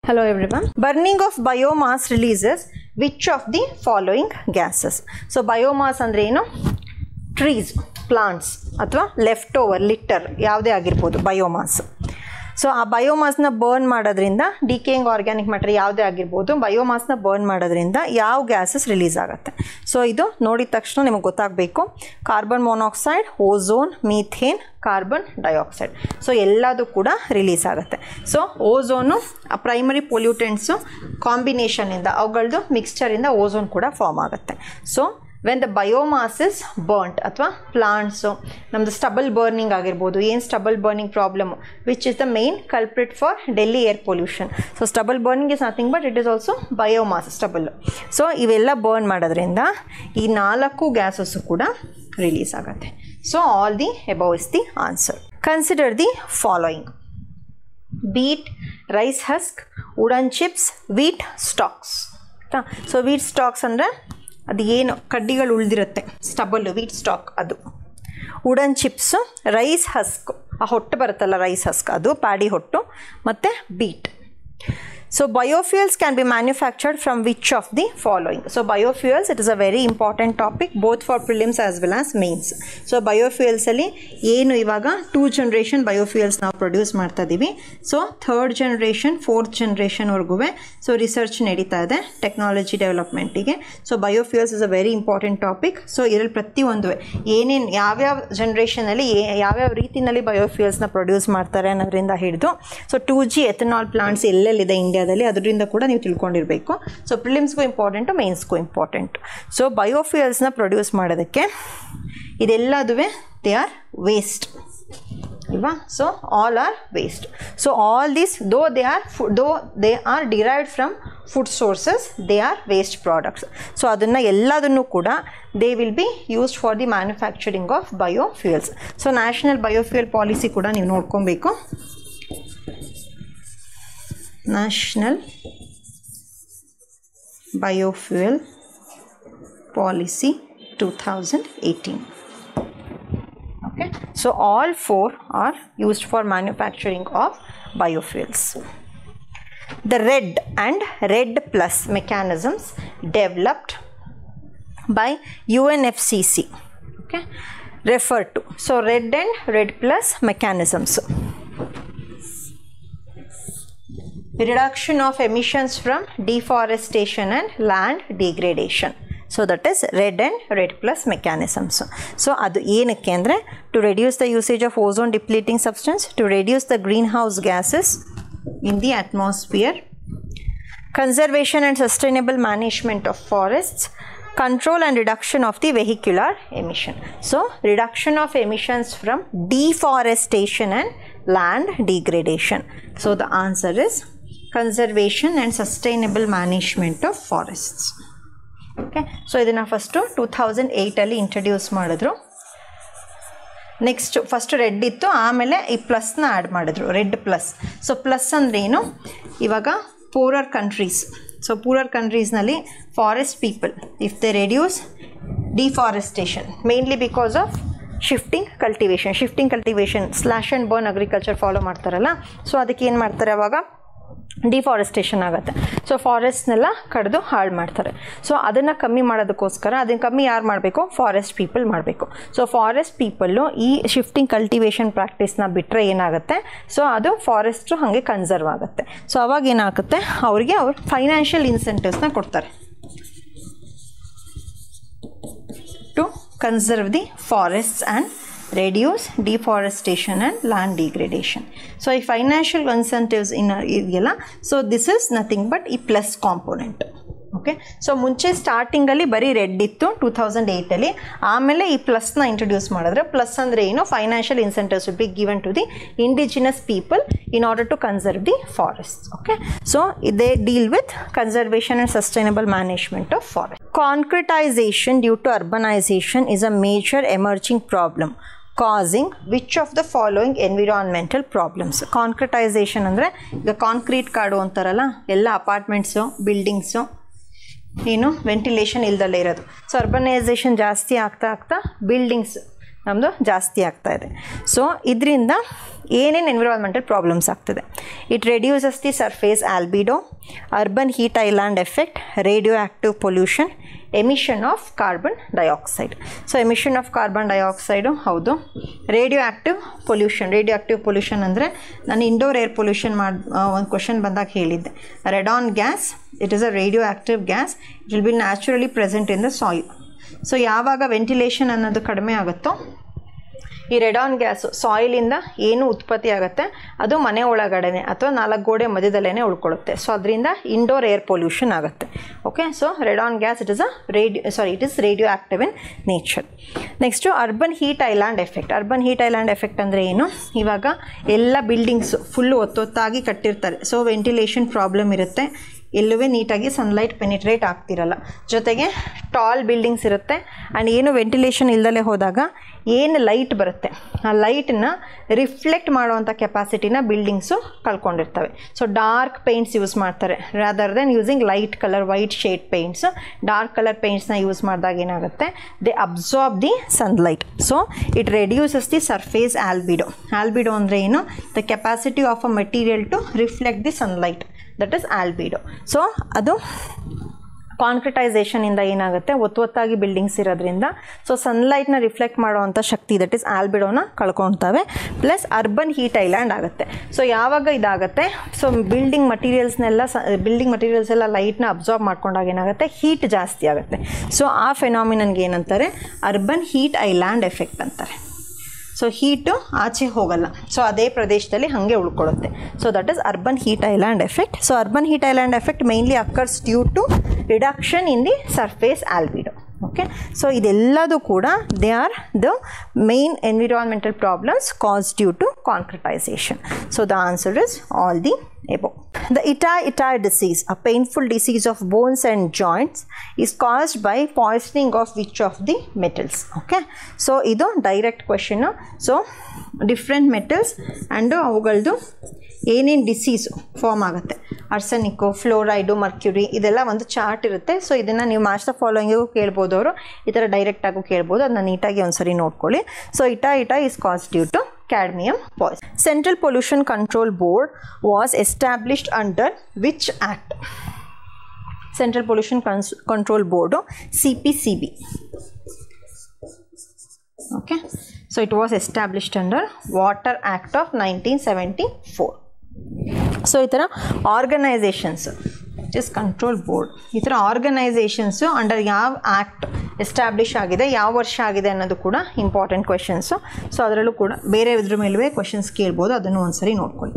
Hello everyone. Burning of biomass releases which of the following gases? So biomass andre ಏನು? Trees, plants ಅಥವಾ leftover litter ಯಾವುದೇ ಆಗಿರಬಹುದು biomass. So ಆ ಬಯೋಮಾಸ್ನ burn ಮಾಡೋದ್ರಿಂದ decaying organic matter ಯಾವುದೇ ಆಗಿರ್ಬೋದು ಬಯೋಮಾಸ್ನ ಬರ್ನ್ ಮಾಡೋದ್ರಿಂದ ಯಾವ ಗ್ಯಾಸಸ್ ರಿಲೀಸ್ ಆಗುತ್ತೆ. ಸೊ ಇದು ನೋಡಿದ ತಕ್ಷಣ ನಿಮಗೆ ಗೊತ್ತಾಗಬೇಕು. Carbon monoxide, ozone, methane, carbon dioxide. So ಎಲ್ಲದೂ ಕೂಡ ರಿಲೀಸ್ ಆಗುತ್ತೆ. ಸೊ ಓಝೋನು ಪ್ರೈಮರಿ ಪೊಲ್ಯೂಟೆಂಟ್ಸು ಕಾಂಬಿನೇಷನಿಂದ ಅವುಗಳದ್ದು ಮಿಕ್ಸ್ಚರಿಂದ ಓಝೋನ್ ಕೂಡ ಫಾರ್ಮ್ ಆಗುತ್ತೆ. So when the biomass is burnt ಅಥವಾ ಪ್ಲಾಂಟ್ಸು ನಮ್ಮದು ಸ್ಟಬಲ್ ಬರ್ನಿಂಗ್ ಆಗಿರ್ಬೋದು. ಏನು stubble burning problem which is the main culprit for Delhi air pollution. So stubble burning is nothing but it is also biomass stubble. So ಇವೆಲ್ಲ burn ಮಾಡೋದ್ರಿಂದ ಈ 4 gases ಕೂಡ release ಆಗುತ್ತೆ. So all the above is the answer. Consider the following: beet, rice husk, wooden chips, wheat stalks. So wheat stalks ಅಂದರೆ ಅದು ಏನು ಕಡ್ಡಿಗಳು ಉಳಿದಿರುತ್ತೆ ಸ್ಟಬಲ್ಲು ವೀಟ್ ಸ್ಟಾಕ್ ಅದು. ವುಡನ್ ಚಿಪ್ಸು, ರೈಸ್ ಹಸ್ಕ್ ಆ ಹೊಟ್ಟು ಬರುತ್ತಲ್ಲ ರೈಸ್ ಹಸ್ಕ್ ಅದು ಪ್ಯಾಡಿ ಹೊಟ್ಟು, ಮತ್ತು beet. So biofuels can be manufactured from which of the following? So biofuels it is a very important topic both for prelims as well as mains. So ಬಯೋಫ್ಯೂಯಲ್ಸಲ್ಲಿ ಏನು ಇವಾಗ 2 generation biofuels ನಾವು produce ಮಾಡ್ತಾ ಇದ್ದೀವಿ. So 3rd generation 4th ಜನರೇಷನ್ವರೆಗೂ so research ನಡೀತಾ ಇದೆ technology ಡೆವಲಪ್ಮೆಂಟಿಗೆ. So biofuels is a very important topic. So ಇದರಲ್ಲಿ ಪ್ರತಿಯೊಂದು ಏನೇನು ಯಾವ್ಯಾವ ಜನ್ರೇಷನಲ್ಲಿ ಯಾವ್ಯಾವ ರೀತಿಯಲ್ಲಿ ಬಯೋಫ್ಯೂಯಲ್ಸ್ನ ಪ್ರೊಡ್ಯೂಸ್ ಮಾಡ್ತಾರೆ ಅನ್ನೋದ್ರಿಂದ ಹಿಡಿದು ಸೊ 2G ಎಥನಾಲ್ ಪ್ಲಾಂಟ್ಸ್ ಎಲ್ಲೆಲ್ಲಿದೆ ಇಂಡಿಯಾದಲ್ಲಿ ಅದರಿಂದ ಕೂಡ ನೀವು ತಿಳ್ಕೊಂಡಿರಬೇಕು. ಸೊ ಪ್ರಿಲಿಮ್ಸ್ಗೂ ಇಂಪಾರ್ಟೆಂಟು, ಮೇನ್ಸ್ಗೂ ಇಂಪಾರ್ಟೆಂಟು. ಸೊ ಬಯೋಫ್ಯೂಯಲ್ಸ್ನ ಪ್ರೊಡ್ಯೂಸ್ ಮಾಡೋದಕ್ಕೆ ಇದೆಲ್ಲದುವೆ ದೇ ಆರ್ ವೇಸ್ಟ್ ಅಲ್ವಾ? So all are waste. So all this though they are derived from food sources, they are waste products. So ಅದನ್ನು ಎಲ್ಲದನ್ನು ಕೂಡ they will be used for the manufacturing of biofuels. So national biofuel policy ಕೂಡ ನೀವು ನೋಡ್ಕೊಬೇಕು. National Biofuel Policy 2018. Okay, so all 4 are used for manufacturing of biofuels. The RED and RED plus mechanisms developed by UNFCCC, okay, refer to. So RED and RED plus mechanisms: reduction of emissions from deforestation and land degradation. So that is RED and RED plus mechanisms. So adu enakke andre to reduce the usage of ozone depleting substance, to reduce the greenhouse gases in the atmosphere, conservation and sustainable management of forests, control and reduction of the vehicular emission. So reduction of emissions from deforestation and land degradation. So the answer is conservation and sustainable management of forests. Okay, so ಇದನ್ನು first 2008 introduce ಮಾಡಿದ್ರು. Next first REDD ಇತ್ತು, ಆಮೇಲೆ ಈ ಪ್ಲಸ್ನ add ಮಾಡಿದ್ರು, REDD plus. So plus ಅಂದರೆ ಏನು? ಇವಾಗ ಪೂರರ್ ಕಂಟ್ರೀಸ್, ಸೊ ಪೂರರ್ ಕಂಟ್ರೀಸ್ನಲ್ಲಿ forest people if they reduce deforestation mainly because of shifting cultivation slash and burn agriculture follow ಮಾಡ್ತಾರಲ್ಲ, ಸೊ ಅದಕ್ಕೆ ಏನು ಮಾಡ್ತಾರೆ ಅವಾಗ ಡಿಫಾರೆಸ್ಟೇಷನ್ ಆಗುತ್ತೆ. ಸೊ ಫಾರೆಸ್ಟ್ನೆಲ್ಲ ಕಡಿದು ಹಾಳು ಮಾಡ್ತಾರೆ. ಸೊ ಅದನ್ನು ಕಮ್ಮಿ ಮಾಡೋದಕ್ಕೋಸ್ಕರ ಅದನ್ನು ಕಮ್ಮಿ ಯಾರು ಮಾಡಬೇಕು? ಫಾರೆಸ್ಟ್ ಪೀಪಲ್ ಮಾಡಬೇಕು. ಸೊ ಫಾರೆಸ್ಟ್ ಪೀಪಲ್ಲು ಈ ಶಿಫ್ಟಿಂಗ್ ಕಲ್ಟಿವೇಷನ್ ಪ್ರಾಕ್ಟೀಸ್ನ ಬಿಟ್ಟರೆ ಏನಾಗುತ್ತೆ? ಸೊ ಅದು ಫಾರೆಸ್ಟು ಹಾಗೆ ಕನ್ಸರ್ವ್ ಆಗುತ್ತೆ. ಸೊ ಅವಾಗ ಏನಾಗುತ್ತೆ? ಅವ್ರು ಫೈನಾನ್ಷಿಯಲ್ ಇನ್ಸೆಂಟಿವ್ಸ್ನ ಕೊಡ್ತಾರೆ to conserve the forests and reduce deforestation and land degradation. So ಈ financial incentives ಇದೆಯಲ್ಲ, so this is nothing but ಈ ಪ್ಲಸ್ ಕಾಂಪೋನೆಂಟ್. ಓಕೆ, ಸೊ ಮುಂಚೆ ಸ್ಟಾರ್ಟಿಂಗಲ್ಲಿ ಬರೀ ರೆಡ್ ಇತ್ತು 2008, ಆಮೇಲೆ ಈ ಪ್ಲಸ್ನ ಇಂಟ್ರೊಡ್ಯೂಸ್ ಮಾಡಿದ್ರೆ, ಪ್ಲಸ್ ಅಂದರೆ ಏನು? Financial incentives will be given to the indigenous people in order to conserve the forest. Okay, so they deal with conservation and sustainable management of forest. Concretization due to urbanization is a major emerging problem causing which of the following environmental problems? Concretization ಅಂದರೆ ಈಗ concrete ಕಾಡು ಅಂತಾರಲ್ಲ, ಎಲ್ಲ apartments buildings ಏನು ventilation ಇಲ್ದಲ್ಲೇ ಇರೋದು. So urbanisation ಜಾಸ್ತಿ ಆಗ್ತಾ buildings ನಮ್ಮದು ಜಾಸ್ತಿ ಆಗ್ತಾ ಇದೆ. ಸೊ ಇದರಿಂದ ಏನೇನು ಎನ್ವಿರಾನ್ಮೆಂಟಲ್ ಪ್ರಾಬ್ಲಮ್ಸ್ ಆಗ್ತದೆ. It reduces the surface albedo, urban heat island effect, radioactive pollution, emission of carbon dioxide. So emission of carbon dioxide ಹೌದು. ರೇಡಿಯೋ ಆ್ಯಕ್ಟಿವ್ ಪೊಲ್ಯೂಷನ್ ಅಂದರೆ ನಾನು ಇಂಡೋರ್ ಏರ್ ಪೊಲ್ಯೂಷನ್ ಒಂದು ಕ್ವಶನ್ ಬಂದಾಗ ಹೇಳಿದ್ದೆ. Radon gas, it is a radioactive gas, it will be naturally present in the soil. So ಯಾವಾಗ ventilation ಅನ್ನೋದು ಕಡಿಮೆ ಆಗುತ್ತೋ ಈ ರೆಡಾನ್ ಗ್ಯಾಸು ಸಾಯಿಲಿಂದ ಏನು ಉತ್ಪತ್ತಿ ಆಗುತ್ತೆ ಅದು ಮನೆ ಒಳಗಡೆ ಅಥವಾ 4 ಗೋಡೆ ಮಧ್ಯದಲ್ಲೇ ಉಳ್ಕೊಳ್ಳುತ್ತೆ. ಸೊ ಅದರಿಂದ ಇಂಡೋರ್ ಏರ್ ಪೊಲ್ಯೂಷನ್ ಆಗುತ್ತೆ. Okay, so radon gas it is radioactive in nature. Next urban heat island effect. Urban heat island effect ಅಂದರೆ ಏನು? ಇವಾಗ ಎಲ್ಲ ಬಿಲ್ಡಿಂಗ್ಸು ಫುಲ್ಲು ಒತ್ತೊತ್ತಾಗಿ ಕಟ್ಟಿರ್ತಾರೆ. ಸೊ ವೆಂಟಿಲೇಷನ್ ಪ್ರಾಬ್ಲಮ್ ಇರುತ್ತೆ, ಎಲ್ಲವೇ ನೀಟಾಗಿ ಸನ್ಲೈಟ್ ಪೆನಿಟ್ರೇಟ್ ಆಗ್ತಿರಲ್ಲ. ಜೊತೆಗೆ ಟಾಲ್ ಬಿಲ್ಡಿಂಗ್ಸ್ ಇರುತ್ತೆ ಆ್ಯಂಡ್ ಏನು ವೆಂಟಿಲೇಷನ್ ಇಲ್ದಲೇ ಹೋದಾಗ ಏನು ಲೈಟ್ ಬರುತ್ತೆ ಆ ಲೈಟನ್ನ ರಿಫ್ಲೆಕ್ಟ್ ಮಾಡುವಂಥ ಕೆಪಾಸಿಟಿನ ಬಿಲ್ಡಿಂಗ್ಸು ಕಳ್ಕೊಂಡಿರ್ತವೆ. ಸೊ ಡಾರ್ಕ್ ಪೇಂಟ್ಸ್ ಯೂಸ್ ಮಾಡ್ತಾರೆ rather then using light colour white shade paints. Dark colour ಪೇಂಟ್ಸ್ನ ಯೂಸ್ ಮಾಡಿದಾಗ ಏನಾಗುತ್ತೆ, they absorb the sunlight. So it reduces the surface albedo. Albedo ಅಂದರೆ ಏನು? The capacity of a material to reflect the sunlight, that is albedo. So ಅದು ಕಾಂಕ್ರಿಟೈಸೇಷನಿಂದ ಏನಾಗುತ್ತೆ, ಒತ್ತೊತ್ತಾಗಿ buildings ಇರೋದ್ರಿಂದ ಸೊ ಸನ್ಲೈಟ್ನ ರಿಫ್ಲೆಕ್ಟ್ ಮಾಡುವಂಥ ಶಕ್ತಿ ದಟ್ ಇಸ್ ಆಲ್ಬಿಡೋನ ಕಳ್ಕೊಳ್ತವೆ. ಪ್ಲಸ್ ಅರ್ಬನ್ ಹೀಟ್ ಐಲ್ಯಾಂಡ್ ಆಗುತ್ತೆ. ಸೊ ಯಾವಾಗ ಇದಾಗುತ್ತೆ, ಸೊ ಬಿಲ್ಡಿಂಗ್ ಮಟೀರಿಯಲ್ಸ್ ಎಲ್ಲ ಲೈಟ್ನ ಅಬ್ಸಾರ್ಬ್ ಮಾಡ್ಕೊಂಡಾಗ ಏನಾಗುತ್ತೆ, ಹೀಟ್ ಜಾಸ್ತಿ ಆಗುತ್ತೆ. ಸೊ ಆ ಫೆನಾಮಿನನ್ಗೆ ಏನಂತಾರೆ, ಅರ್ಬನ್ ಹೀಟ್ ಐಲ್ಯಾಂಡ್ ಎಫೆಕ್ಟ್ ಅಂತಾರೆ. ಸೊ ಹೀಟು ಆಚೆ ಹೋಗಲ್ಲ, ಸೊ ಅದೇ ಪ್ರದೇಶದಲ್ಲಿ ಹಾಗೆ ಉಳ್ಕೊಳ್ಳುತ್ತೆ. So that is urban heat island effect. So urban heat island effect mainly occurs due to reduction in the surface albedo. Okay, so ಇದೆಲ್ಲದೂ ಕೂಡ they are the main environmental problems cause due to concretisation. So the answer is all the above. The Itai disease, a painful disease of bones and joints, is caused by poisoning of which of the metals? Okay, so idu direct question. So different metals and avugaldu ಏನೇನು disease form ಆಗುತ್ತೆ, ಆರ್ಸೆನಿಕ್ಕು, fluoride, Mercury, ಇದೆಲ್ಲ ಒಂದು chart ಇರುತ್ತೆ. So ಇದನ್ನು ನೀವು master of ಫಾಲೋಯಿಂಗಿಗೂ ಕೇಳ್ಬೋದು, ಅವರು ಈ ಥರ ಡೈರೆಕ್ಟಾಗೂ ಕೇಳ್ಬೋದು. ಅದನ್ನ ನೀಟಾಗಿ ಒಂದ್ಸರಿ ನೋಡ್ಕೊಳ್ಳಿ. So eta is caused due to cadmium poison. Central Pollution Control Board was established under which act? Central Pollution Control Board, CPCB. Okay, so it was established under Water Act of 1974. So ಈ ಥರ organisations it is control board. ಈ ಥರ organisations under ಯಾವ act establish ಆಗಿದೆ, ಯಾವ ವರ್ಷ ಆಗಿದೆ ಅನ್ನೋದು ಕೂಡ ಇಂಪಾರ್ಟೆಂಟ್ ಕ್ವೆಶನ್ಸು. ಸೊ ಅದರಲ್ಲೂ ಕೂಡ ಬೇರೆ ಇದ್ರ ಮೇಲೂ ಕ್ವೆಶನ್ಸ್ ಕೇಳ್ಬೋದು, ಅದನ್ನು ಒಂದ್ಸರಿ ನೋಡ್ಕೊಳ್ಳಿ.